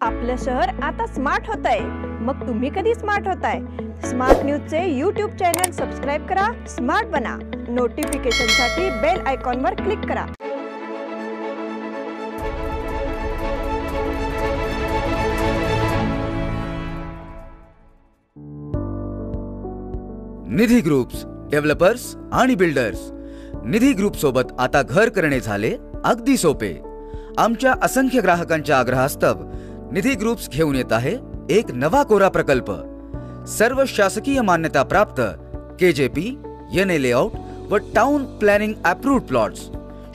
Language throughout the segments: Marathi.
आपलं शहर आता स्मार्ट होतंय। मग तुम्ही कधी स्मार्ट होताय? स्मार्ट न्यूजचे YouTube चॅनल सबस्क्राइब करा, स्मार्ट बना। नोटिफिकेशनसाठी बेल आयकॉनवर क्लिक करा। निधी ग्रुप्स, डेव्हलपर्स आणि बिल्डर्स। निधी ग्रुप सोबत आता घर करणे झाले अगदी सोपे। आमच्या असंख्य ग्राहकांच्या आग्रहास्तव निधी ग्रुप्स घेऊन येत आहे एक नवा कोरा प्रकल्प। सर्व शासकीय मान्यता प्राप्त KJP, NA लेआउट व town planning approved plots.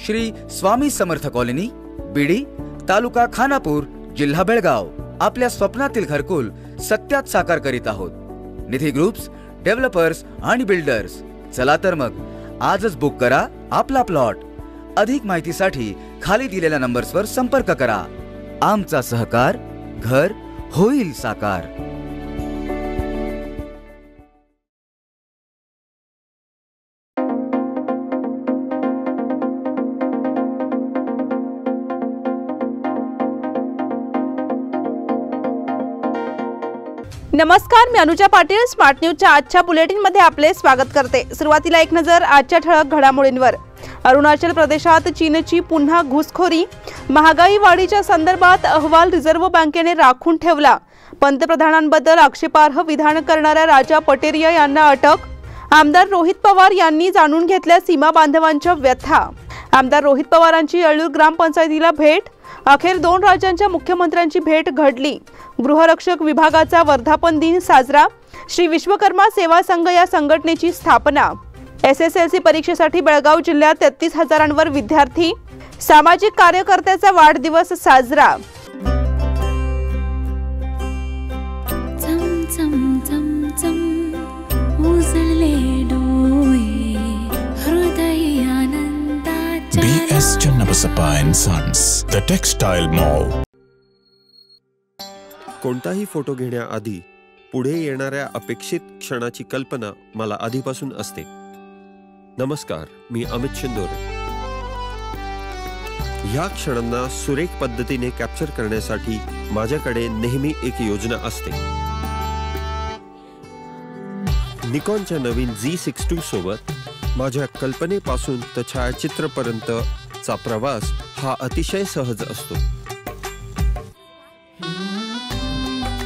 Shri Swami Samarth colony, Bidi, taluka Khanapur, जिल्हा बेळगाव। आपल्या स्वप्नातील घरकुल सत्यात साकार करीत आहोत। निधी ग्रुप्स, डेव्हलपर्स आणि बिल्डर्स। चला तर मग आजच बुक करा आपला प्लॉट। अधिक माहितीसाठी खाली दिलेल्या नंबर्सवर संपर्क करा। आमचा सहकार घर होईल साकार। नमस्कार, मी अनुजा पाटील स्मार्ट न्यूजच्या आजच्या बुलेटिन मध्ये आपले स्वागत करते। सुरुवातीला एक नजर आजच्या ठळक घडामोडींवर। अरुणाचल प्रदेशात चीनची पुन्हा घुसखोरी, महागाई वाढीच्या संदर्भात अहवाल रिझर्व्ह बँकेने राखून ठेवला। पंतप्रधानांबद्दल आक्षेपार्ह विधान करणाऱ्या राजा पटेरिया यांना अटक। आमदार रोहित पवार यांनी जाणून घेतल्या सीमा बांधवांच्या व्यथा। आमदार रोहित पवारांची येळूर ग्रामपंचायतीला भेट। अखेर दोन राज्यांच्या मुख्यमंत्र्यांची भेट घडली। गृहरक्षक विभागाचा वर्धापन दिन साजरा। श्री विश्वकर्मा सेवा संघ या संघटनेची स्थापना। SSLC परीक्षेसाठी बेळगाव जिल्ह्यात 33,000वर विद्यार्थी। सामाजिक कार्यकर्त्याचा वाढदिवस साजरा। BS Channabasappa and Sons, the Textile Mall. कोणताही फोटो घेण्याआधी पुढे येणाऱ्या अपेक्षित क्षणाची कल्पना मला आधीपासून असते। नमस्कार, मी अमित शिंदोरे। ह्या क्षणांना सुरेख पद्धतीने कॅप्चर करण्यासाठी माझ्याकडे नेहमी एक योजना असते। निकॉनच्या नवीन Z62 सोबत माझ्या कल्पनेपासून तर छायाचित्रपर्यंतचा प्रवास हा अतिशय सहज असतो।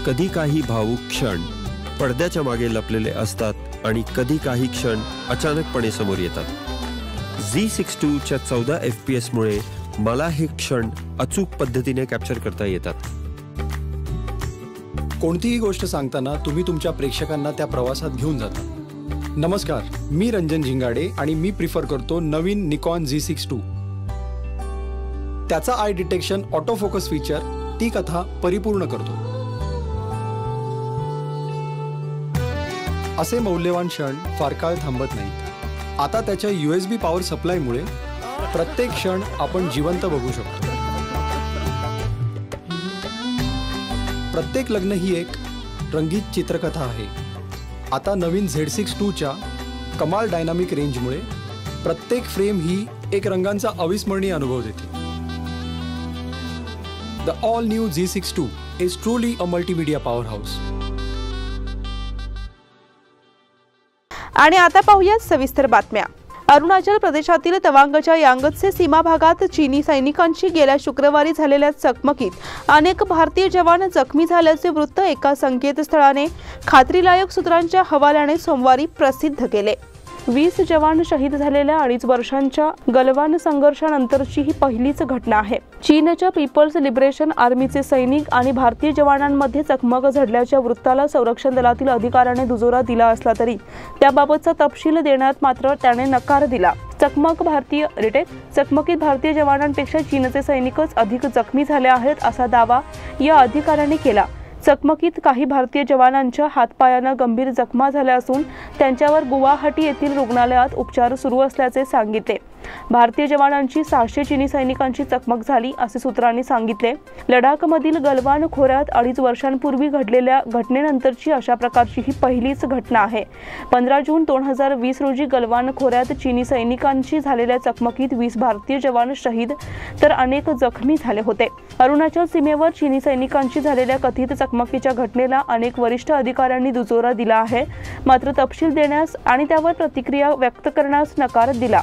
कधी काही भावुक क्षण पडद्याच्या मागे लपलेले असतात आणि कधी काही क्षण अचानकपणे समोर येतात। Z62च्या 14 FPS मुळे मला हे क्षण अचूक पद्धतीने कॅप्चर करता येतात। कोणतीही गोष्ट सांगताना तुम्ही तुमच्या प्रेक्षकांना त्या प्रवासात घेऊन जाता। नमस्कार, मी रंजन झिंगाडे आणि मी प्रिफर करतो नवीन निकॉन Z62। त्याचा I detection auto focus feature ती कथा परिपूर्ण करतो। असे मौल्यवान क्षण फार काळ थांबत नाहीत। आता त्याच्या USB पॉवर सप्लायमुळे प्रत्येक क्षण आपण जिवंत बघू शकतो। प्रत्येक लग्न ही एक रंगीत चित्रकथा आहे। आता नवीन Z62च्या कमाल डायनामिक रेंजमुळे प्रत्येक फ्रेम ही एक रंगांचा अविस्मरणीय अनुभव देते। The all new Z62 is truly a multimedia power house. आणि आता पाहूया सविस्तर बातम्या। अरुणाचल प्रदेशातील तवांगच्या यांगत्से सीमा भागात चीनी सैनिकांशी गेल्या शुक्रवारी झालेल्या चकमकीत अनेक भारतीय जवान जखमी झाल्याचे वृत्त एका संकेतस्थळाने खात्रीलायक सूत्रांच्या हवाल्याने सोमवारी प्रसिद्ध केले। 20 जवान शहीद झालेल्या 2.5 वर्षांच्या गलवान संघर्षानंतरची ही पहिलीच घटना आहे। चीनच्या पीपल्स लिबरेशन आर्मीचे सैनिक आणि भारतीय जवानांमध्ये चकमक झडल्याच्या वृत्ताला संरक्षण दलातील अधिकाऱ्याने दुजोरा दिला असला तरी त्याबाबतचा तपशील देण्यात मात्र त्याने नकार दिला। चकमकीत भारतीय जवानांपेक्षा चीनचे सैनिकच अधिक जखमी झाले आहेत असा दावा या अधिकाऱ्याने केला। चकमकीत काही भारतीय जवानांच्या हातपायांना गंभीर जखमा झाल्या असून त्यांच्यावर गुवाहाटी येथील रुग्णालयात उपचार सुरू असल्याचे सांगितले। भारतीय जवानांची 600 चीनी सैनिकांची चकमक झाली असे सूत्रांनी सांगितले. लडाखमधील गलवान खोऱ्यात 2.5 वर्षांपूर्वी घडलेल्या घटनेनंतरची अशा प्रकारची ही पहिलीच घटना आहे. 15 जून 2020 रोजी गलवान खोऱ्यात चीनी सैनिकांशी झालेल्या चकमकीत 20 भारतीय जवान शहीद तर अनेक जखमी झाले होते. अरुणाचल सीमेवर चीनी सैनिकांशी झालेल्या कथित चकमकीच्या घटनेला अनेक वरिष्ठ अधिकाऱ्यांनी दुजोरा दिला आहे, मात्र तपशील देण्यास आणि त्यावर प्रतिक्रिया व्यक्त करण्यास नकार दिला.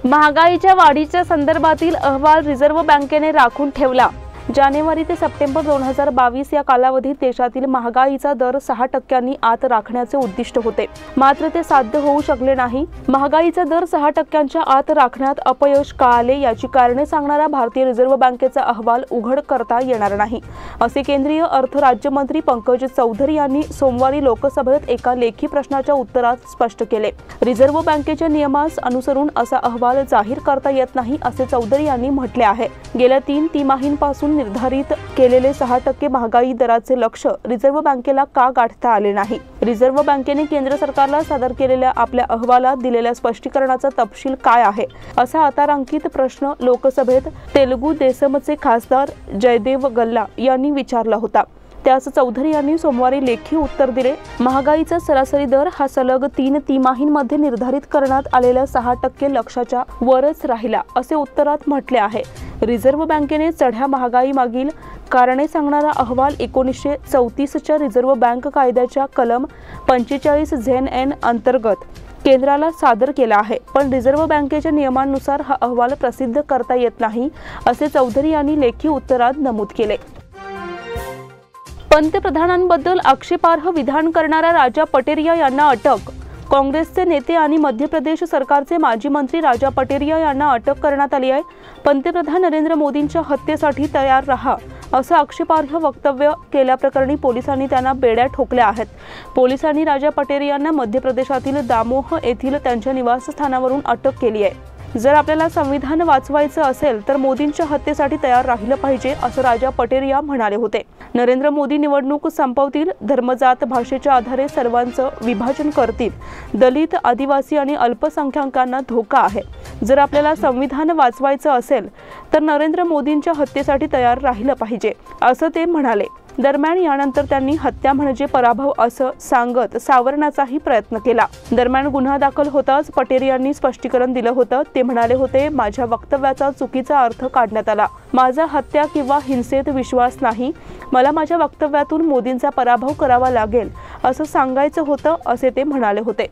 महागाईच्या वाढीच्या संदर्भातील अहवाल रिझर्व्ह बँकेने राखून ठेवला. जानेवारी ते सप्टेंबर 2022 या कालावधीत देशातील महागाईचा दर 6% आत राखण्याचे उद्दिष्ट होते, मात्र ते साध्य होऊ शकले नाही. महागाईचा दर 6% आत राखण्यात अपयश का आले याची कारणे सांगणारा भारतीय रिझर्व्ह बँकेचा अहवाल उघड करता येणार नाही, असे केंद्रीय अर्थ राज्यमंत्री पंकज चौधरी यांनी सोमवारी लोकसभेत एका लेखी प्रश्नाच्या उत्तरात स्पष्ट केले. रिझर्व्ह बँकेच्या नियमास अनुसरून असा अहवाल जाहीर करता येत नाही, असे चौधरी यांनी म्हटले आहे. गेल्या 3 तिमाहींपासून निर्धारित केलेले 6% महागाई दराचे लक्ष्य रिझर्व्ह बँकेला का गाठता आले नाही? रिझर्व्ह बँकेने केंद्र सरकारला सादर केलेल्या आपल्या अहवालात दिलेल्या स्पष्टीकरणाचा तपशील काय आहे, असा आतारांकित प्रश्न लोकसभेत तेलुगू देसमचे खासदार जयदेव गल्ला यांनी विचारला होता. त्यास चौधरी यांनी सोमवारी लेखी उत्तर दिले. महागाईचा सरासरी दर हा सलग 3 तिमाहींमध्ये निर्धारित करण्यात आलेल्या 6% लक्ष्याच्या वरच राहिला, असे उत्तरात म्हटले आहे. रिझर्व्ह बँकेने चढ्या महागाई मागील कारणे सांगणारा अहवाल 1934च्या रिझर्व्ह बँक कायद्याच्या कलम 45 ZN अंतर्गत केंद्राला सादर केला आहे, पण रिझर्व्ह बँकेच्या नियमांनुसार हा अहवाल प्रसिद्ध करता येत नाही, असे चौधरी यांनी लेखी उत्तरात नमूद केले. पंतप्रधानांबद्दल आक्षेपार्ह विधान करणाऱ्या राजा पटेरिया यांना अटक. काँग्रेसचे नेते आणि मध्य प्रदेश सरकारचे माजी मंत्री राजा पटेरिया यांना अटक करण्यात आली आहे. पंतप्रधान नरेंद्र मोदींच्या हत्येसाठी तयार रहा, असं आक्षेपार्ह वक्तव्य केल्याप्रकरणी पोलिसांनी त्यांना बेड्या ठोकल्या आहेत. पोलिसांनी राजा पटेरियांना मध्य प्रदेशातील दामोह येथील त्यांच्या निवासस्थानावरून अटक केली आहे. जर आपल्याला संविधान वाचवायचं असेल तर मोदींच्या हत्येसाठी तयार राहिलं पाहिजे, असं राजा पटेरिया म्हणाले होते. नरेंद्र मोदी निवडणूक संपवतील, धर्मजात भाषेच्या आधारे सर्वांचं विभाजन करतील, दलित, आदिवासी आणि अल्पसंख्याकांना धोका आहे. जर आपल्याला संविधान वाचवायचं असेल तर नरेंद्र मोदींच्या हत्येसाठी तयार राहिलं पाहिजे, असं ते म्हणाले. दरम्यान यानंतर त्यांनी हत्या म्हणजे पराभव असं सांगत सावरण्याचाही प्रयत्न केला. दरम्यान गुन्हा दाखल होताच पटेरियांनी स्पष्टीकरण दिलं होतं. ते म्हणाले होते, माझ्या वक्तव्याचा चुकीचा अर्थ काढण्यात आला. माझा हत्या किंवा हिंसेत विश्वास नाही. मला माझ्या वक्तव्यातून मोदींचा पराभव करावा लागेल असं सांगायचं होतं, असे ते म्हणाले होते.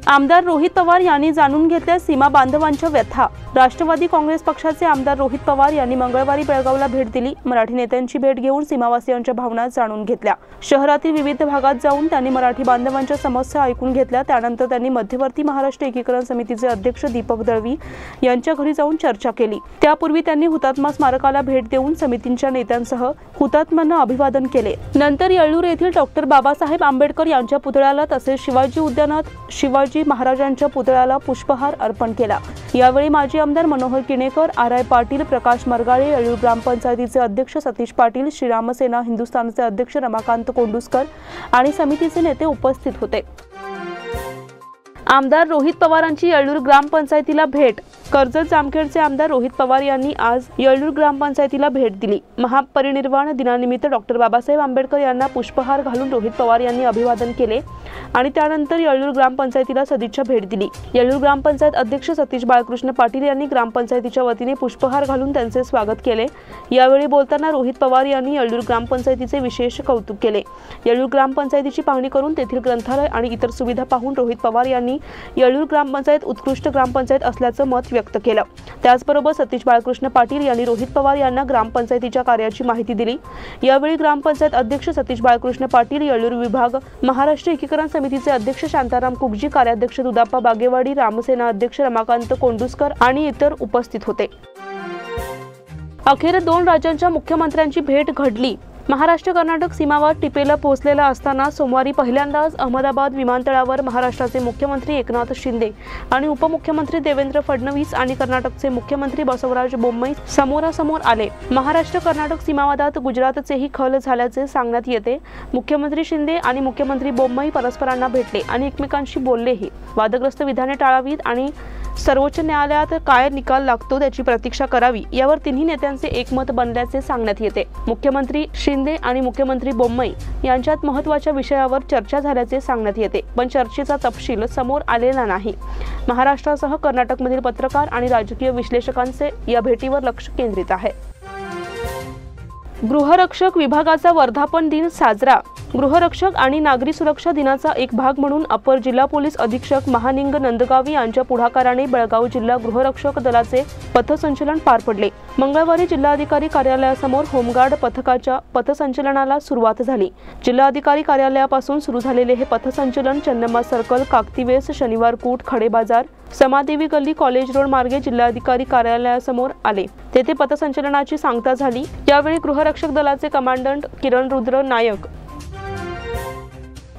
आमदार रोहित पवार यांनी जाणून घेतल्या सीमा बांधवांच्या व्यथा. राष्ट्रवादी काँग्रेस पक्षाचे आमदार रोहित पवार यांनी मंगळवारी बेळगावला भेट दिली. मराठी नेत्यांची भेट घेऊन सीमावासियांच्या भावना जाणून घेतल्या. शहरातील विविध भागात जाऊन त्यांनी मराठी बांधवांच्या समस्या ऐकून घेतल्या. त्यानंतर त्यांनी मध्यवर्ती महाराष्ट्र एकीकरण समितीचे अध्यक्ष दीपक दळवी यांच्या घरी जाऊन चर्चा केली. त्यापूर्वी त्यांनी हुतात्मा स्मारकाला भेट देऊन समितींच्या नेत्यांसह हुतात्म्यांना अभिवादन केले. नंतर येळ्ळूर येथील डॉक्टर बाबासाहेब आंबेडकर यांच्या पुतळ्याला तसेच शिवाजी उद्यानात शिवाजी महाराजांच्या पुतळ्याला पुष्पहार अर्पण केला. यावेळी माजी आमदार मनोहर किणेकर, आर.आय. पाटील, प्रकाश मरगाळे, येळ्ळूर ग्रामपंचायतीचे अध्यक्ष सतीश पाटील, श्रीरामसेना हिंदुस्थानचे अध्यक्ष रमाकांत कोंडुस्कर आणि समितीचे नेते उपस्थित होते. आमदार रोहित पवारांची येळ्ळूर ग्रामपंचायतीला भेट. कर्जत जामखेडचे आमदार रोहित पवार यांनी आज येळ्ळूर ग्रामपंचायतीला भेट दिली. महापरिनिर्वाण दिनानिमित्त डॉक्टर बाबासाहेब आंबेडकर यांना पुष्पहार घालून रोहित पवार यांनी अभिवादन केले आणि त्यानंतर येळ्ळूर ग्रामपंचायतीला सदिच्छा भेट दिली. येळ्ळूर ग्रामपंचायत अध्यक्ष सतीश बाळकृष्ण पाटील यांनी ग्रामपंचायतीच्या वतीने पुष्पहार घालून त्यांचे स्वागत केले. यावेळी बोलताना रोहित पवार यांनी येळ्ळूर ग्रामपंचायतीचे विशेष कौतुक केले. येळ्ळूर ग्रामपंचायतीची पाहणी करून तेथील ग्रंथालय आणि इतर सुविधा पाहून रोहित पवार यांनी येळ्ळूर ग्रामपंचायत उत्कृष्ट ग्रामपंचायत असल्याचं मत व्यक्त केलं. त्याचबरोबर सतीश बाळकृष्ण पाटील यांनी रोहित पवार यांना ग्रामपंचायतीच्या कार्याची माहिती दिली. यावेळी ग्रामपंचायत अध्यक्ष सतीश बाळकृष्ण पाटील, येळ्ळूर विभाग महाराष्ट्र एकीकरण समितीचे अध्यक्ष शांताराम कुगजी, कार्याध्यक्ष दुदाप्पा बागेवाडी, रामसेना अध्यक्ष रमाकांत कोंडुस्कर आणि इतर उपस्थित होते. अखेर 2 राज्यांच्या मुख्यमंत्र्यांची भेट घडली. महाराष्ट्र कर्नाटक सीमावाद टिपेला पोहोचलेला असताना सोमवारी पहिल्यांदाच अहमदाबाद विमानतळावर महाराष्ट्राचे मुख्यमंत्री एकनाथ शिंदे आणि उपमुख्यमंत्री देवेंद्र फडणवीस आणि कर्नाटकचे मुख्यमंत्री बसवराज बोम्मई समोरासमोर आले. महाराष्ट्र कर्नाटक सीमावादात गुजरातचेही खल झाल्याचे सांगण्यात येते. मुख्यमंत्री शिंदे आणि मुख्यमंत्री बोम्मई परस्परांना भेटले आणि एकमेकांशी बोललेही. वादग्रस्त विधाने टाळावीत आणि सर्वोच्च न्यायालयात काय निकाल लागतो त्याची प्रतीक्षा करावी यावर तिन्ही नेत्यांचे एकमत बनल्याचे सांगण्यात येते. मुख्यमंत्री शिंदे आणि मुख्यमंत्री बोम्मई यांच्यात महत्त्वाच्या विषयावर चर्चा झाल्याचे सांगण्यात येते, पण चर्चेचा तपशील समोर आलेला नाही. महाराष्ट्रासह कर्नाटकमधील पत्रकार आणि राजकीय विश्लेषकांचे या भेटीवर लक्ष केंद्रित आहे. गृहरक्षक विभागाचा वर्धापन दिन साजरा. गृहरक्षक आणि नागरी सुरक्षा दिनाचा एक भाग म्हणून अपर जिल्हा पोलीस अधीक्षक महानिंग नंदगावी यांच्या पुढाकाराने बेळगाव जिल्हा गृहरक्षक दलाचे पथसंचलन पार पडले. मंगळवारी जिल्हाधिकारी कार्यालयासमोर होमगार्ड पथकाच्या पथसंचलनाला सुरुवात झाली. जिल्हाधिकारी कार्यालयापासून सुरू झालेले हे पथसंचलन चन्नम्मा सर्कल, काकतीवेस, शनिवार कूट, खडे बाजार, समादेवी गल्ली, कॉलेज रोड मार्गे जिल्हाधिकारी कार्यालयासमोर आले. तेथे पथसंचलनाची सांगता झाली. यावेळी गृहरक्षक दलाचे कमांडंट किरण रुद्र नायक,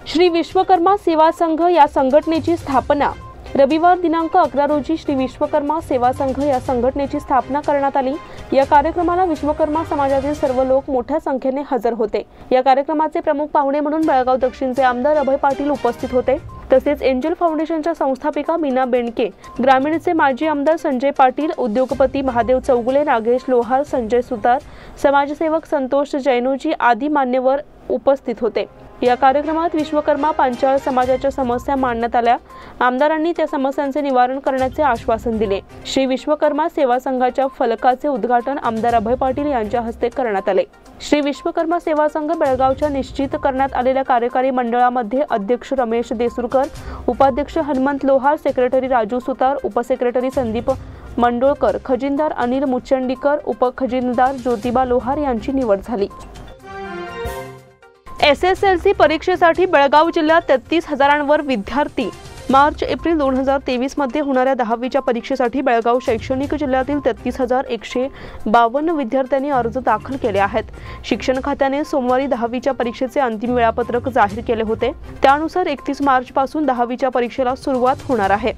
श्री विश्वकर्मा सेवा संघ या संघटनेची स्थापना. रविवार दिनांक 11 रोजी श्री विश्वकर्मा सेवा संघ या संघटनेची स्थापना करण्यात आली. या कार्यक्रमाला विश्वकर्मा समाजातील सर्व लोक मोठ्या संख्येने हजर होते. या कार्यक्रमाचे प्रमुख पाहुणे म्हणून बेळगाव दक्षिणचे आमदार अभय पाटील उपस्थित होते. तसेच एंजल फाउंडेशनच्या संस्थापिका मीना बेंडके, ग्रामीणचे माजी आमदार संजय पाटील, उद्योगपती महादेव चौगुले, नागेश लोहार, संजय सुतार, समाजसेवक संतोष जैनोजी आदी मान्यवर उपस्थित होते. या कार्यक्रमात विश्वकर्मा पांचाळ समाजाच्या समस्या मांडण्यात आल्या. आमदारांनी त्या समस्यांचे निवारण करण्याचे आश्वासन दिले. श्री विश्वकर्मा सेवा संघाच्या फलकाचे उद्घाटन आमदार अभय पाटील यांच्या हस्ते करण्यात आले. श्री विश्वकर्मा सेवा संघ बेळगावच्या निश्चित करण्यात आलेल्या कार्यकारी मंडळामध्ये अध्यक्ष रमेश देसुरकर, उपाध्यक्ष हनुमंत लोहार, सेक्रेटरी राजू सुतार, उपसेक्रेटरी संदीप मंडोळकर, खजिनदार अनिल मुचंडीकर, उपखजिनदार ज्योतिबा लोहार यांची निवड झाली. SSLC परीक्षेसाठी बेळगाव जिल्ह्यात 33,000वर विद्यार्थी. मार्च-एप्रिल 2023 मध्ये होणाऱ्या 10वीच्या परीक्षेसाठी बेळगाव शैक्षणिक जिल्ह्यातील 33,152 विद्यार्थ्यांनी अर्ज दाखल केले आहेत. शिक्षण खात्याने सोमवारी 10वीच्या परीक्षेचे अंतिम वेळापत्रक जाहीर केले होते. त्यानुसार 31 मार्च पासून 10वीच्या परीक्षेला सुरुवात होणार आहे.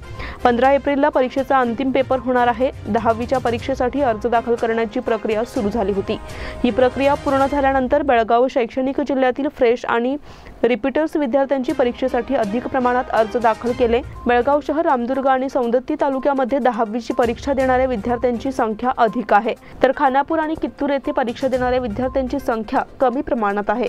15 एप्रिलला परीक्षेचा अंतिम पेपर होणार आहे. 10वीच्या परीक्षेसाठी अर्ज दाखल करण्याची प्रक्रिया सुरू झाली होती. ही प्रक्रिया पूर्ण झाल्यानंतर बेळगाव शैक्षणिक जिल्ह्यातील फ्रेश आणि रिपीटर्स विद्यार्थ्यांची परीक्षेसाठी अधिक प्रमाणात अर्ज दाखल केले. बेळगाव शहर, रामदुर्ग आणि सौंदत्ती तालुक्यामध्ये 10वीची परीक्षा देणाऱ्या विद्यार्थ्यांची संख्या अधिक आहे, तर खानापूर आणि कित्तूर येथे परीक्षा देणाऱ्या विद्यार्थ्यांची संख्या कमी प्रमाणात आहे.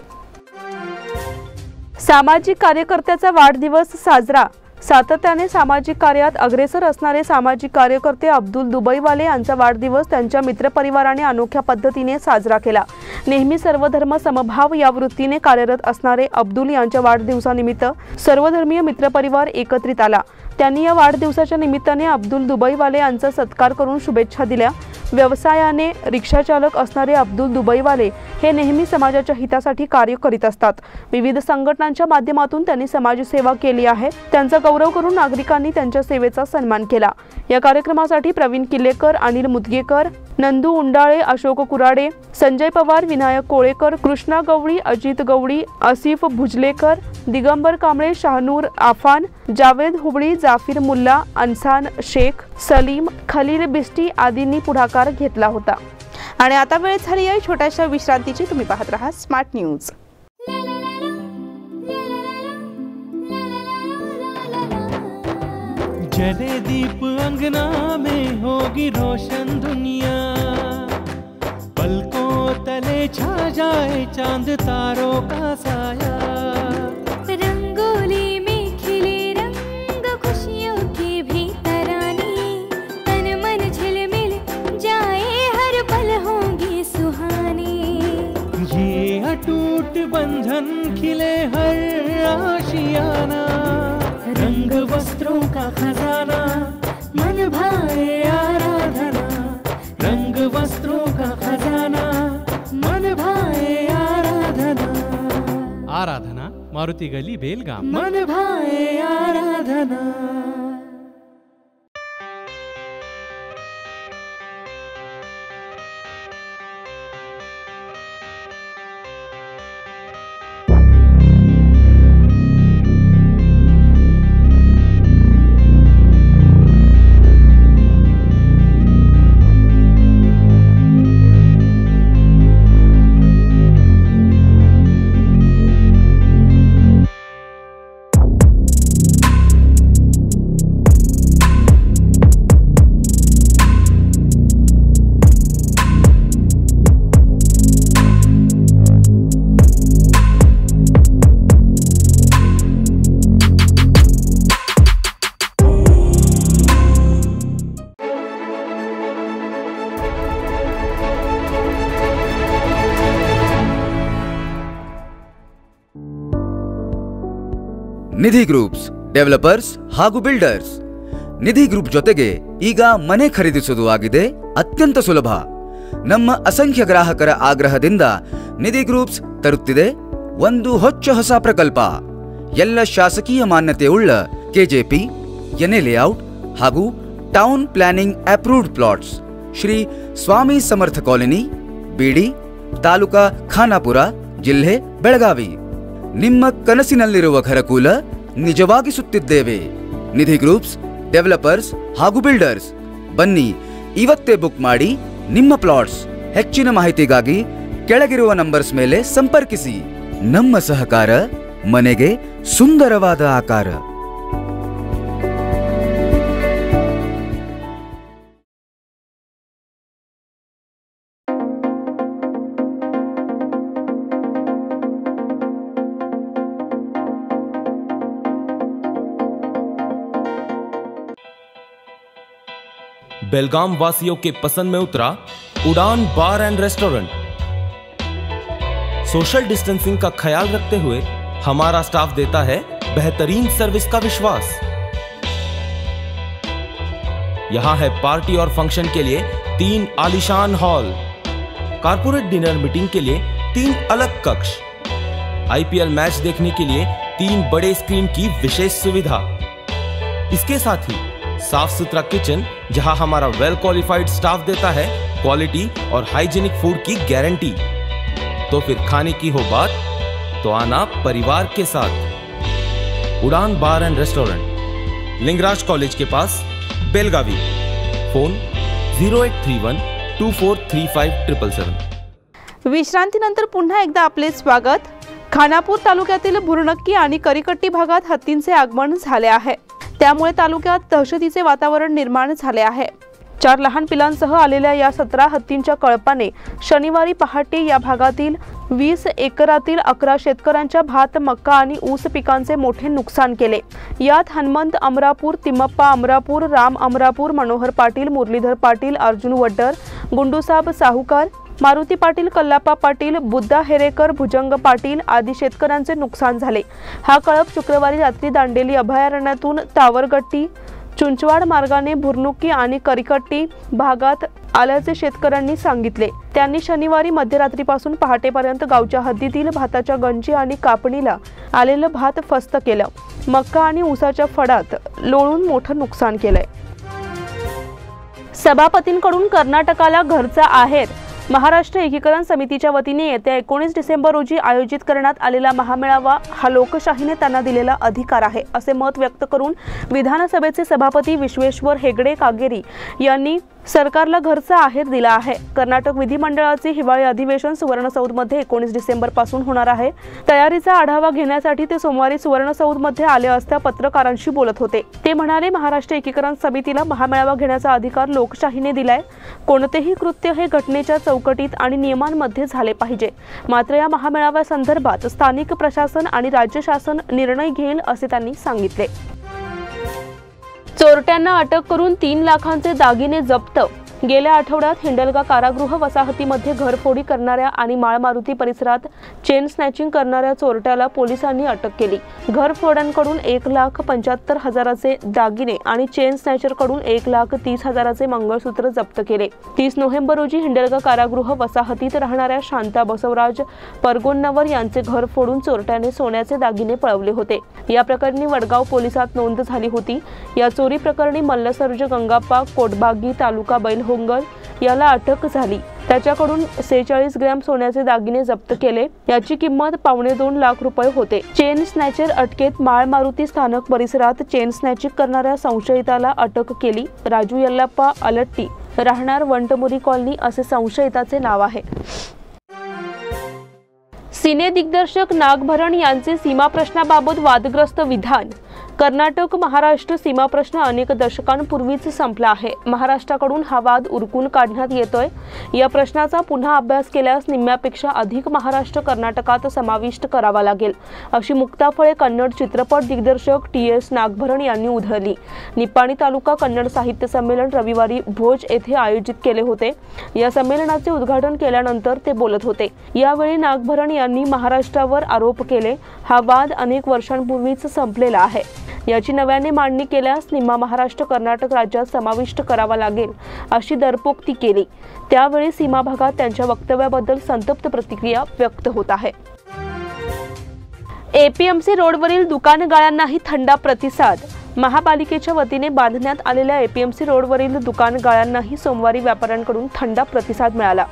सामाजिक कार्यकर्त्याचा वाढदिवस साजरा. सातत्याने सामाजिक कार्यात अग्रेसर असणारे सामाजिक कार्यकर्ते अब्दुल दुबईवाले यांचा वाढदिवस त्यांच्या मित्रपरिवाराने अनोख्या पद्धतीने साजरा केला. नेहमी सर्वधर्म समभाव या वृत्तीने कार्यरत असणारे अब्दुल यांच्या वाढदिवसानिमित्त सर्वधर्मीय मित्रपरिवार एकत्रित आला. त्यांनी या वाढदिवसाच्या निमित्ताने अब्दुल दुबईवाले यांचा सत्कार करून शुभेच्छा दिल्या. व्यवसायाने रिक्षाचालक असणारे अब्दुल दुबईवाले हे नेहमी समाजाच्या हितासाठी कार्य करीत असतात. विविध संघटनांच्या माध्यमातून त्यांनी समाजसेवा केली आहे. त्यांचा गौरव करून नागरिकांनी त्यांच्या सेवेचा सन्मान केला. या कार्यक्रमासाठी प्रवीण किल्लेकर, अनिल मुदगेकर, नंदू उंडाळे, अशोक कुराडे, संजय पवार, विनायक कोळेकर, कृष्णा गवळी, अजित गवळी, आसिफ भुजलेकर, दिगंबर कांबळे, शाहनूर आफान, जावेद हुबळी, जाफिर मुल्ला, अन्सान शेख, सलीम, खलील बिस्टी आदींनी पुढाकार घेतला होता. आणि आता वेळ झाली आहे छोट्याशा विश्रांतीची. तुम्ही पाहत रहा स्मार्ट न्यूज. जले दीप अंगना में होगी रोशन दुनिया, पलकों तले छा जाए चांद तारों का साया, रंगोली में खिले रंग खुशियों के भी तराने, तन मन झिलमिल जाए हर पल होंगे सुहाने, ये अटूट बंधन खिले हर आशियाना, रंग वस्त्रों का खजाना मन भाए आराधना, रंग वस्त्रों का खजाना मन भाए आराधना, आराधना मारुति गली बेलगाम, मन भाए आराधना. ನಿಧಿ ಗ್ರೂಪ್ಸ್ ಡೆವಲಪರ್ಸ್ ಹಾಗೂ ಬಿಲ್ಡರ್ಸ್. ನಿಧಿ ಗ್ರೂಪ್ ಜೊತೆಗೆ ಈಗ ಮನೆ ಖರೀದಿಸುವುದು ಆಗಿದೆ ಅತ್ಯಂತ ಸುಲಭ. ನಮ್ಮ ಅಸಂಖ್ಯ ಗ್ರಾಹಕರ ಆಗ್ರಹದಿಂದ ನಿಧಿ ಗ್ರೂಪ್ಸ್ ತರುತ್ತಿದೆ ಒಂದು ಹೊಸ ಪ್ರಕಲ್ಪ. ಎಲ್ಲ ಶಾಸಕೀಯ ಮಾನ್ಯತೆಯುಳ್ಳ ಕೆಜೆಪಿ, ಎನ್ಎ ಲೇಔಟ್ ಹಾಗೂ town planning approved plots. Shri Swami Samarth colony, Bidi, taluka Khanapur, ಜಿಲ್ಲೆ ಬೆಳಗಾವಿ. ನಿಮ್ಮ ಕನಸಿನಲ್ಲಿರುವ ಘರಕೂಲ ನಿಜವಾಗಿಸುತ್ತಿದ್ದೇವೆ. ನಿಧಿ ಗ್ರೂಪ್ಸ್ ಡೆವಲಪರ್ಸ್ ಹಾಗೂ ಬಿಲ್ಡರ್ಸ್. ಬನ್ನಿ ಇವತ್ತೇ ಬುಕ್ ಮಾಡಿ ನಿಮ್ಮ ಪ್ಲಾಟ್ಸ್. ಹೆಚ್ಚಿನ ಮಾಹಿತಿಗಾಗಿ ಕೆಳಗಿರುವ ನಂಬರ್ಸ್ ಮೇಲೆ ಸಂಪರ್ಕಿಸಿ. ನಮ್ಮ ಸಹಕಾರ ಮನೆಗೆ ಸುಂದರವಾದ ಆಕಾರ. बेलगाम वासियों के पसंद में उतरा उड़ान बार एंड रेस्टोरेंट। सोशल डिस्टेंसिंग का ख्याल रखते हुए हमारा स्टाफ देता है बेहतरीन सर्विस का विश्वास। यहां है पार्टी और फंक्शन के लिए 3 आलीशान हॉल, कारपोरेट डिनर मीटिंग के लिए 3 अलग कक्ष, आईपीएल मैच देखने के लिए 3 बड़े स्क्रीन की विशेष सुविधा। इसके साथ ही साफ सुथरा किचन जहां हमारा वेल क्वालिफाइड स्टाफ देता है क्वालिटी और हाइजीनिक फूड की गारंटी। तो फिर खाने की हो बात तो आना परिवार के साथ। उड़ान बार एंड रेस्टोरेंट, लिंगराज कॉलेज के पास, बेलगावी। फोन 0831243577. विश्रांतीनंतर पुन्हा एकदा आपले स्वागत. खानापूर तालुक्यातील बुरनक्की आणि करीकट्टी भागात हत्तींचे आगमन झाले आहे. त्यामुळे तालुक्यात दहशतीचे वातावरण निर्माण झाले आहे. 4 लहान पिलांसह आलेल्या या 17 हत्तींच्या कळपाने शनिवारी पहाटे या भागातील 20 एकरातील 11 शेतकऱ्यांच्या भात, मक्का आणि ऊस पिकांचे मोठे नुकसान केले. यात हनुमंत अमरापूर, तिम्मप्पा अमरापूर, राम अमरापूर, मनोहर पाटील, मुरलीधर पाटील, अर्जुन वड्डर, गुंडूसाब साहुकार, मारुती पाटील, कल्लाप्पा पाटील, बुद्धा हेरेकर, भुजंग पाटील आदी शेतकऱ्यांचे नुकसान झाले. हा कळप शुक्रवारी रात्री दांडेली अभयारण्यातून तावरगट्टी, चुंचवाड मार्गाने बुरनुकी आणि करीकट्टी भागात आल्याचे शेतकऱ्यांनी सांगितले. त्यांनी शनिवारी मध्यरात्रीपासून पहाटेपर्यंत गावच्या हद्दीतील भाताच्या गंजी आणि कापणीला आलेलं भात फस्त केलं. मक्का आणि ऊसाच्या फडात लोळून मोठं नुकसान केलंय. सभापतींकडून कर्नाटकाला घरचा आहेर. महाराष्ट्र एकीकरण समितीच्या वतीने येत्या 19 डिसेंबर रोजी आयोजित करण्यात आलेला महामेळावा हा लोकशाहीने त्यांना दिलेला अधिकार आहे असे मत व्यक्त करून विधानसभेचे सभापती विश्वेश्वर हेगडे कागेरी यांनी सरकारला घरचा आहेर दिला आहे. कर्नाटक विधिमंडळाचे हिवाळी अधिवेशन सुवर्णसौधमध्ये 19 डिसेंबर पासून होणार आहे. तयारीचा आढावा घेण्यासाठी ते सोमवारी सुवर्णसौधमध्ये आले असता पत्रकारांशी बोलत होते. ते म्हणाले, महाराष्ट्र एकीकरण समितीला महामेळावा घेण्याचा अधिकार लोकशाहीने दिलाय. कोणतेही कृत्य हे घटनेच्या चौकटीत आणि नियमांमध्ये झाले पाहिजे. मात्र या महामेळाव्यासंदर्भात स्थानिक प्रशासन आणि राज्य शासन निर्णय घेईल असे त्यांनी सांगितले. चोरट्यांना अटक करून 3 लाखांचे दागिने जप्त. गेल्या आठवड्यात हिंडलगा कारागृह वसाहतीमध्ये घरफोडी करणाऱ्या आणि माळमारुती परिसरात चेन स्नॅचिंग करणाऱ्या चोरट्याला पोलिसांनी अटक केली. घरफोड्यांकडून 1,75,000चे दागिने आणि चेन स्नॅचरकडून 1,30,000चे मंगळसूत्र जप्त केले. 30 नोव्हेंबर रोजी हिंडलगा कारागृह वसाहतीत राहणाऱ्या शांता बसवराज परगोन्नवर यांचे घर फोडून चोरट्याने सोन्याचे दागिने पळवले होते. या प्रकरणी वडगाव पोलिसात नोंद झाली होती. या चोरी प्रकरणी मल्लसर्ज गंगाप्पा कोटबागी तालुका बैलहोंगल याला अटक झाली. त्याच्याकडून 46 ग्रॅम सोन्याचे दागिने जप्त केले. याची किंमत $2.25 लाख होते. चेन स्नॅचर अटकेत माळमारुती स्थानक परिसरात चेन स्नॅचिंग करणाऱ्या संशयिताला अटक केली. राजू यल्लाप्पा अलट्टी, राहणार वंटमुरी कॉलनी असे संशयिताचे नाव आहे. सिने दिग्दर्शक नागभरण यांचे सीमा प्रश्नाबाबत वादग्रस्त विधान. कर्नाटक महाराष्ट्र सीमा प्रश्न अनेक दशकांपूर्वीच संपला आहे. महाराष्ट्राकडून हा वाद उरकून काढण्यात येतोय. या प्रश्नाचा पुन्हा अभ्यास केल्यास निम्म्यापेक्षा अधिक महाराष्ट्र कर्नाटकात समाविष्ट करावा लागेल, अशी मुक्ताफळे कन्नड चित्रपट दिग्दर्शक TS नागभरण यांनी उधळली. निपाणी तालुका कन्नड साहित्य संमेलन रविवारी भोज येथे आयोजित केले होते. या संमेलनाचे उद्घाटन केल्यानंतर ते बोलत होते. यावेळी नागभरण यांनी महाराष्ट्रावर आरोप केले. हा वाद अनेक वर्षांपूर्वीच संपलेला आहे. याची नव्याने मांडणी केल्यास निम्मा महाराष्ट्र कर्नाटक राज्यात समाविष्ट करावा लागेल, अशी दरपोक्ती केली. त्यावेळी सीमा भागात त्यांच्या वक्तव्याबद्दल संतप्त प्रतिक्रिया व्यक्त होत आहे. APMC रोडवरील दुकानगाळ्यांनाही थंडा प्रतिसाद. महापालिकेच्या वतीने बांधण्यात आलेल्या APMC रोडवरील दुकानगाळ्यांनाही सोमवारी व्यापाऱ्यांकडून थंडा प्रतिसाद मिळाला.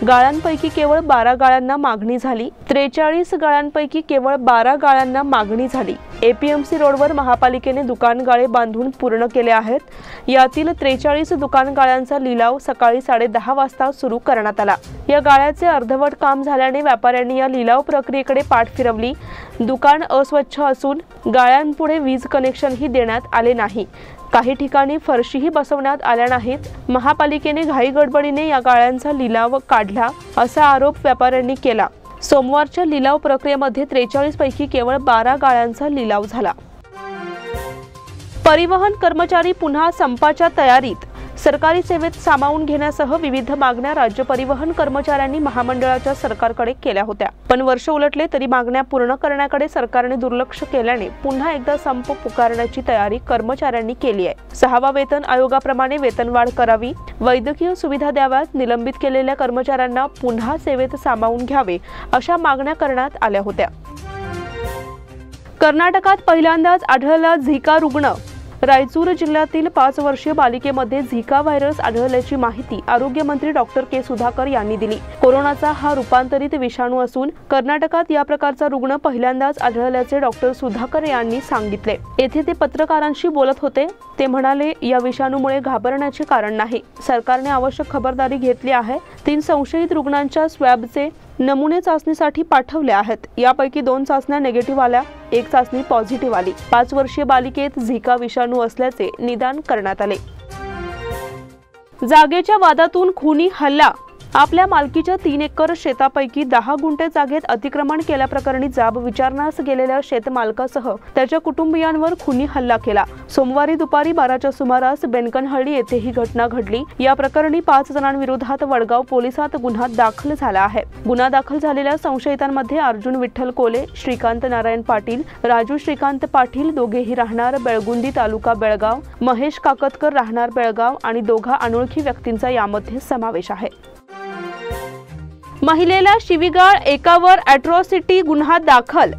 गाळ्यांपैकी केवळ 12 गाळ्यांना मागणी झाली. 43 गाळ्यांपैकी केवळ 12 गाळ्यांना मागणी झाली. APMC रोडवर महापालिकेने दुकानगाळे बांधून पूर्ण केले आहेत. यातील 43 दुकानगाळ्यांचा लिलाव सकाळी 10:30 वाजता सुरू करण्यात आला. या गाळ्याचे अर्धवट काम झाल्याने व्यापाऱ्यांनी या लिलाव प्रक्रियेकडे पाठ फिरवली. दुकान अस्वच्छ असून गाळ्यांपुढे वीज कनेक्शनही देण्यात आले नाही. काही ठिकाणी फरशीही बसवण्यात आल्या नाहीत. महापालिकेने घाईगडबडीने या गाळ्यांचा लिलाव काढला, असा आरोप व्यापाऱ्यांनी केला. सोमवारच्या लिलाव प्रक्रियेमध्ये 43 पैकी केवळ 12 गाळ्यांचा लिलाव झाला. परिवहन कर्मचारी पुन्हा संपाच्या तयारीत. सरकारी सेवेत सामावून घेण्यासह विविध मागण्या राज्य परिवहन कर्मचाऱ्यांनी महामंडळाच्या सरकारकडे केल्या होत्या. पण वर्ष उलटले तरी मागण्या पूर्ण करण्याकडे सरकारने दुर्लक्ष केल्याने पुन्हा एकदा संप पुकारण्याची तयारी कर्मचाऱ्यांनी केली आहे. 6व्या वेतन आयोगाप्रमाणे वेतनवाढ करावी, वैद्यकीय सुविधा द्याव्यात, निलंबित केलेल्या कर्मचाऱ्यांना पुन्हा सेवेत सामावून घ्यावे, अशा मागण्या करण्यात आल्या होत्या. कर्नाटकात पहिल्यांदाच आढळला झिका रुग्ण. रायचूर जिल्ह्यातील 5 वर्षीय बालिकेमध्ये झिका व्हायरस आढळल्याची माहिती आरोग्यमंत्री डॉक्टर के सुधाकर यांनी दिली. कोरोनाचा हा रूपांतरित विषाणू असून कर्नाटकात या प्रकारचा रुग्ण पहिल्यांदाच आढळल्याचे डॉक्टर सुधाकर यांनी सांगितले. येथे ते पत्रकारांशी बोलत होते. ते म्हणाले, या विषाणूमुळे घाबरण्याचे कारण नाही. सरकारने आवश्यक खबरदारी घेतली आहे. 3 संशयित रुग्णांच्या स्वॅबचे नमुने चाचणीसाठी पाठवले आहेत. यापैकी 2 चाचण्या निगेटिव्ह आल्या, 1 चाचणी पॉझिटिव्ह आली. 5 वर्षीय बालिकेत झिका विषाणू असल्याचे निदान करण्यात आले. जागेच्या वादातून खुनी हल्ला. आपल्या मालकीच्या 3 एकर शेतापैकी 10 गुंठे जागेत अतिक्रमण केल्याप्रकरणी जाब विचारण्यास गेलेल्या शेतमालकासह त्याच्या कुटुंबियांवर खुनी हल्ला केला. सोमवारी दुपारी 12च्या सुमारास बेनकनहळ्ळी येथे ही घटना घडली. या प्रकरणी 5 जणांविरोधात वडगाव पोलिसात गुन्हा दाखल झाला आहे. गुन्हा दाखल झालेल्या संशयितांमध्ये अर्जुन विठ्ठल कोले, श्रीकांत नारायण पाटील, राजू श्रीकांत पाटील, दोघेही राहणार बेळगुंदी तालुका बेळगाव, महेश काकतकर राहणार बेळगाव आणि 2 अनोळखी व्यक्तींचा यामध्ये समावेश आहे. महिलेला शिवीगाळ, एकावर अॅट्रॉसिटी गुन्हा दाखल.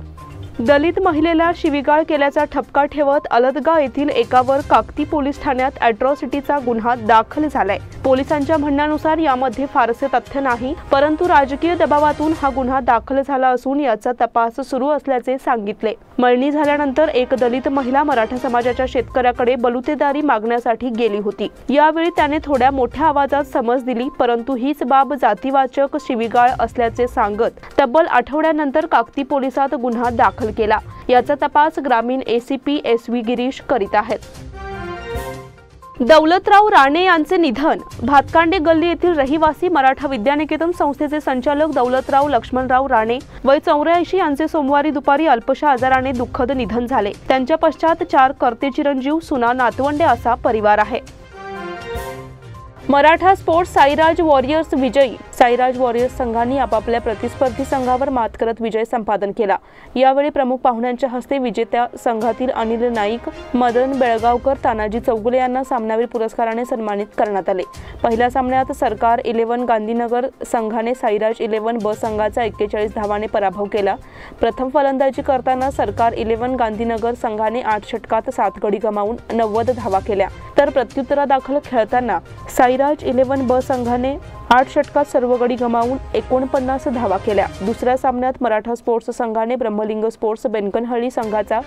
दलित महिलेला शिवीगाळ केल्याचा ठपका ठेवत अलदगा येथील एकावर काकती पोलीस ठाण्यात अॅट्रॉसिटीचा गुन्हा दाखल झालाय. पोलिसांच्या म्हणण्यानुसार यामध्ये फारसे तथ्य नाही, परंतु राजकीय दबावातून हा गुन्हा दाखल झाला असून याचा तपास सुरू असल्याचे सांगितले. मळणी झाल्यानंतर एक दलित महिला मराठा समाजाच्या शेतकऱ्याकडे बलुतेदारी मागण्यासाठी गेली होती. यावेळी त्याने थोड्या मोठ्या आवाजात समज दिली, परंतु हीच बाब जातीवाचक शिवीगाळ असल्याचे सांगत तब्बल आठवड्यानंतर काकती पोलिसात गुन्हा दाखल केला. याचा तपास ग्रामीण ACP SV गिरीश करीत आहेत. दौलतराव राणे यांचे निधन. भातकांडे गल्ली येथील रहिवासी मराठा विद्यानिकेतन संस्थेचे संचालक दौलतराव लक्ष्मणराव राणे वय 84 यांचे सोमवारी दुपारी अल्पशा आजाराने दुःखद निधन झाले. त्यांच्या पश्चात 4 कर्ते चिरंजीव, सुना, नातवंडे असा परिवार आहे. मराठा स्पोर्ट्स साईराज वॉरियर्स विजयी. साईराज वॉरियर्स संघांनी आपापल्या प्रतिस्पर्धी संघावर मात करत विजय संपादन केला. यावेळी प्रमुख पाहुण्यांच्या हस्ते विजेत्या संघातील अनिल नाईक, मदन बेळगावकर, तानाजी चौगुले यांना सामनावीर पुरस्काराने सन्मानित करण्यात आले. पहिल्या सामन्यात सरकार 11 गांधीनगर संघाने साईराज 11 ब संघाचा 41 धावांनी पराभव केला. प्रथम फलंदाजी करताना सरकार 11 गांधीनगर संघाने 8 षटकात 7 गडी गमावून 90 धावा केल्या, तर प्रत्युत्तरादाखल खेळताना साईराज 11 ब संघाने 8 षटकात सर्व गडी गमावून 49 धावा केल्या. दुसऱ्या सामन्यात मराठा स्पोर्ट्स संघाने ब्रह्मलिंग स्पोर्ट्स बेनकनहळ्ळी संघाचा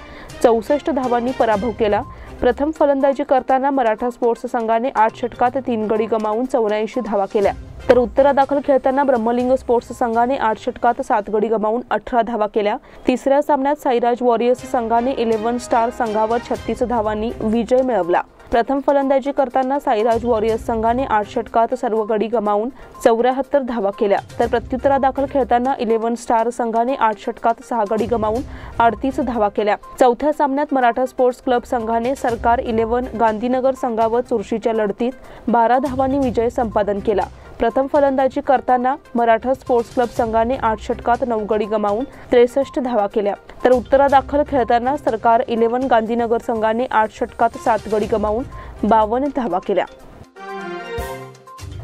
64 धावांनी पराभव केला. प्रथम फलंदाजी करताना मराठा स्पोर्ट्स संघाने 8 षटकात 3 गडी गमावून 84 धावा केल्या, तर उत्तरादाखल खेळताना ब्रह्मलिंग स्पोर्ट्स संघाने 8 षटकात 7 गडी गमावून 18 धावा केल्या। तिसऱ्या सामन्यात साईराज वॉरियर्स संघाने 11 स्टार संघावर 36 धावांनी विजय मिळवला। प्रथम फलंदाजी करताना साईराज वॉरियर्स संघाने 8 षटकात सर्व गडी गमावून 74 धावा केल्या, तर प्रत्युत्तरादाखल खेळताना 11 स्टार संघाने 8 षटकात 6 गडी गमावून 38 धावा केल्या। चौथ्या सामन्यात मराठा स्पोर्ट्स क्लब संघाने सरकार 11 गांधीनगर संघावर चुरशीच्या लढतीत 12 धावांनी विजय संपादन केला। प्रथम फलंदाजी करताना मराठा स्पोर्ट्स क्लब संघाने 8 षटकात 9 गडी गमावून 63 धावा केल्या, तर उत्तरादाखल खेळताना सरकार 11 गांधीनगर संघाने 8 षटकात 7 गडी गमावून 52 धावा केल्या।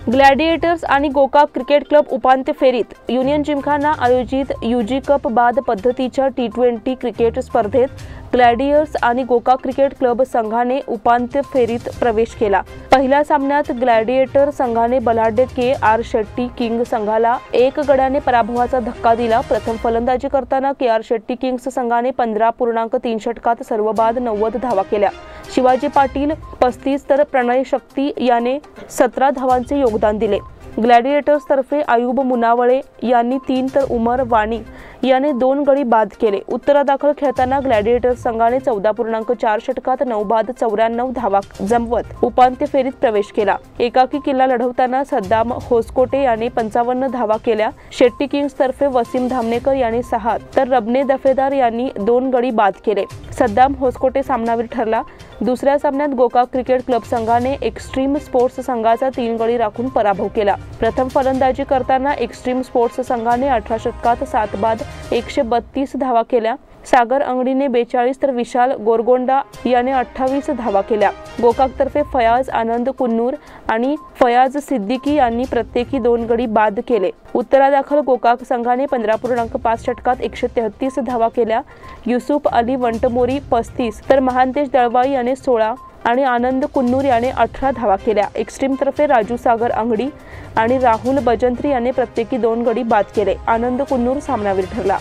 ग्लॅडिएटर्स आणि गोकाक क्रिकेट क्लब उपांत्य फेरीत युनियन जिमखाना आयोजित यूजी कप बाद पद्धतीच्या T20 क्रिकेट स्पर्धेत ग्लॅडिएटर्स आणि गोकाक क्रिकेट क्लब संघाने उपांत्य फेरीत प्रवेश केला। पहिल्या सामन्यात ग्लॅडिएटर संघाने बलाढ्य KR शेट्टी किंग संघाला 1 गड्याने पराभवाचा धक्का दिला। प्रथम फलंदाजी करताना KR शेट्टी किंग्स संघाने 15.3 षटकात सर्व बाद 90 धावा केल्या। शिवाजी पाटील 35 तर प्रणय शक्ती याने 17 धावांचे योगदान दिले। ग्लॅडिएटर्स तर्फे आयुब मुनावळे यांनी 3 तर उमर वाणी याने 2 गडी बाद केले। उत्तरादाखल खेळताना ग्लॅडिएटर्स संघाने 14.4 षटकात 9 बाद 94 धावा जमवत उपांत्य फेरीत प्रवेश केला। एकाकी किल्ला लढवताना सद्दाम होसकोटे याने 55 धावा केल्या। शेट्टी किंग्स तर्फे वसीम धामणेकर यांनी 6 तर रबने दफेदार यांनी 2 गडी बाद केले। सद्दाम होसकोटे सामनावीर ठरला। दुसऱ्या सामन्यात गोकाक क्रिकेट क्लब संघाने एक्स्ट्रीम स्पोर्ट्स संघाचा 3 गडी राखून पराभव केला। प्रथम फलंदाजी करताना एक्स्ट्रीम स्पोर्ट्स संघाने 18 षटकात 7 बाद 132 धावा केल्या। सागर अंगडीने 42 तर विशाल गोरगोंडा याने 28 धावा केल्या। गोकाकतर्फे फयाज आनंद कुन्नूर आणि फयाज सिद्दीकी यांनी प्रत्येकी 2 गडी बाद केले। उत्तरादाखल गोकाक संघाने 15.5 षटकात 133 धावा केल्या। युसुफ अली वंटमोरी 35 तर महांतेश दळवाई याने 16 आणि आनंद कुन्नूर याने 18 धावा केल्या। एक्स्ट्रीम तर्फे राजू सागर अंगडी आणि राहुल बजंत्री याने प्रत्येकी 2 गडी बाद केले। आनंद कुन्नूर सामनावीर ठरला।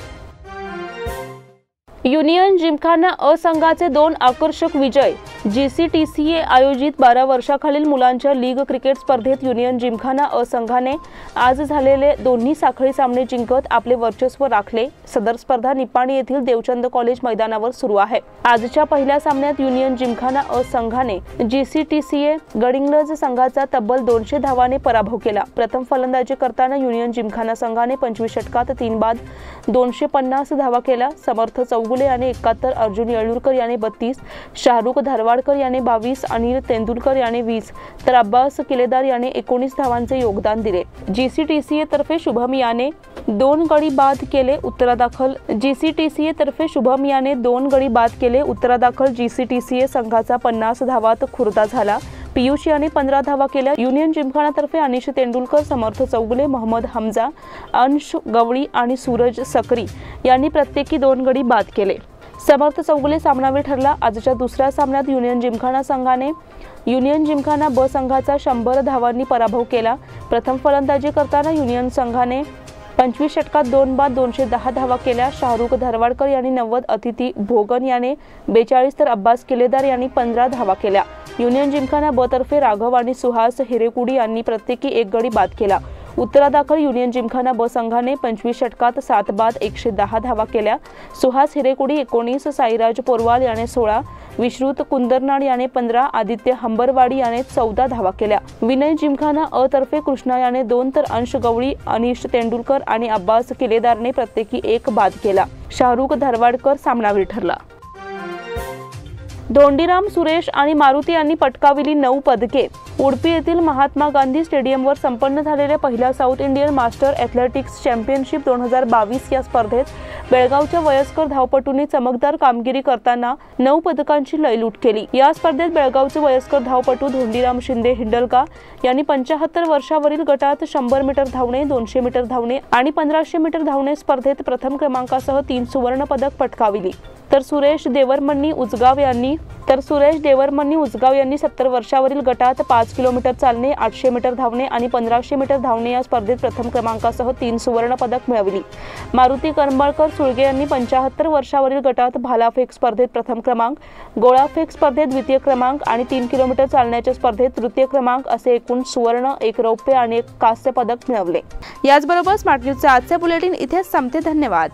युनियन जिमखाना अ संघाचे 2 आकर्षक विजय। GCTCA आयोजित 12 वर्षाखालील मुलांच्या लीग क्रिकेट स्पर्धेत युनियन जिमखाना अ संघाने आज झालेले दोन्ही साखळी सामने जिंकत आपले वर्चस्व राखले। सदर स्पर्धा निपाणी येथील देवचंद कॉलेज मैदानावर सुरू आहे। आजच्या पहिल्या सामन्यात युनियन जिमखाना अ संघाने GCTCA गडिंग्लज संघाचा तब्बल 200 धावाने पराभव केला। प्रथम फलंदाजी करताना युनियन जिमखाना संघाने 25 षटकात 3 बाद 250 धावा केल्या। समर्थ चौगुले याने 71, अर्जुन येळूरकर याने 32, शाहरुख धारवाडकर याने 22, अनिल तेंडुलकर याने 20 तर अब्बास किलेदार याने 19 धावांचे योगदान दिले। GCTCA तर्फे शुभम याने 2 गडी बाद केले। उत्तरादाखल GCTCA तर्फे शुभम याने 2 गडी बाद केले। उत्तरादाखल GCTCA संघाचा 50 धावात खुर्दा झाला। पियुष याने 15 धावा केल्या। युनियन जिमखानातर्फे अनिश तेंडुलकर, समर्थ चौगुले, मोहम्मद हमजा, अंश गवळी आणि सूरज सकरी यांनी प्रत्येकी 2 गडी बाद केले। समर्थ चौगुले सामनावीर ठरला। आजच्या दुसऱ्या सामन्यात युनियन जिमखाना संघाने युनियन जिमखाना ब संघाचा 100 धावांनी पराभव केला। प्रथम फलंदाजी करताना युनियन संघाने 25 षटकात 2 बाद 210 धावा केल्या। शाहरुख धारवाडकर यांनी 90, अतिथी भोगन याने 42 तर अब्बास किलेदार यांनी 15 धावा केल्या। युनियन जिमखाना ब तर्फे राघव आणि सुहास हिरेकुडी यांनी प्रत्येकी 1 गडी बाद केला। उत्तरादाखल युनियन जिमखाना ब संघाने 25 षटकात 7 बाद 110 धावा केल्या। सुहास हिरेकुडी 19, साईराज पोरवाल याने 16, विश्रुत कुंदरनाड याने 15, आदित्य हंबरवाडी याने 14 धावा केल्या। विनय जिमखाना अ तर्फे कृष्णा याने 2 तर अंश गवळी, अनिश तेंडुलकर आणि अब्बास किलेदारने प्रत्येकी 1 बाद केला। शाहरुख धारवाडकर सामनावीर ठरला। धोंडीराम सुरेश आणि मारुती यांनी पटकाविली 9 पदके। उडपी येथील महात्मा गांधी स्टेडियमवर संपन्न झालेल्या पहिल्या south Indian master athletics championship 2022 या स्पर्धेत बेळगावच्या वयस्कर धावपटूंनी चमकदार कामगिरी करताना 9 पदकांची लयलूट केली। या स्पर्धेत बेळगावचे वयस्कर धावपटू धोंडीराम शिंदे हिंडलगा यांनी 75 वर्षावरील गटात 100 मीटर धावणे, 200 मीटर धावणे आणि 1500 मीटर धावणे स्पर्धेत प्रथम क्रमांकासह 3 सुवर्ण पदक पटकाविली, तर सुरेश देवरमणी उजगाव यांनी तर सुरेश देवरमनी उसगाव यांनी 70 वर्षावरील गटात 5 किलोमीटर चालणे, 800 मीटर धावणे आणि 1500 मीटर धावणे या स्पर्धेत प्रथम क्रमांकासह 3 सुवर्ण पदक मिळवली. मारुती करंबळकर सुळगे यांनी 75 वर्षावरील गटात भालाफेक स्पर्धेत प्रथम क्रमांक, गोळाफेक स्पर्धेत द्वितीय क्रमांक आणि 3 किलोमीटर चालण्याच्या स्पर्धेत तृतीय क्रमांक असे एकूण सुवर्ण, 1 रौप्य आणि 1 कांस्य पदक मिळवले. याचबरोबर स्मार्ट न्यूजचे आजचे बुलेटिन इथेच संपते. धन्यवाद.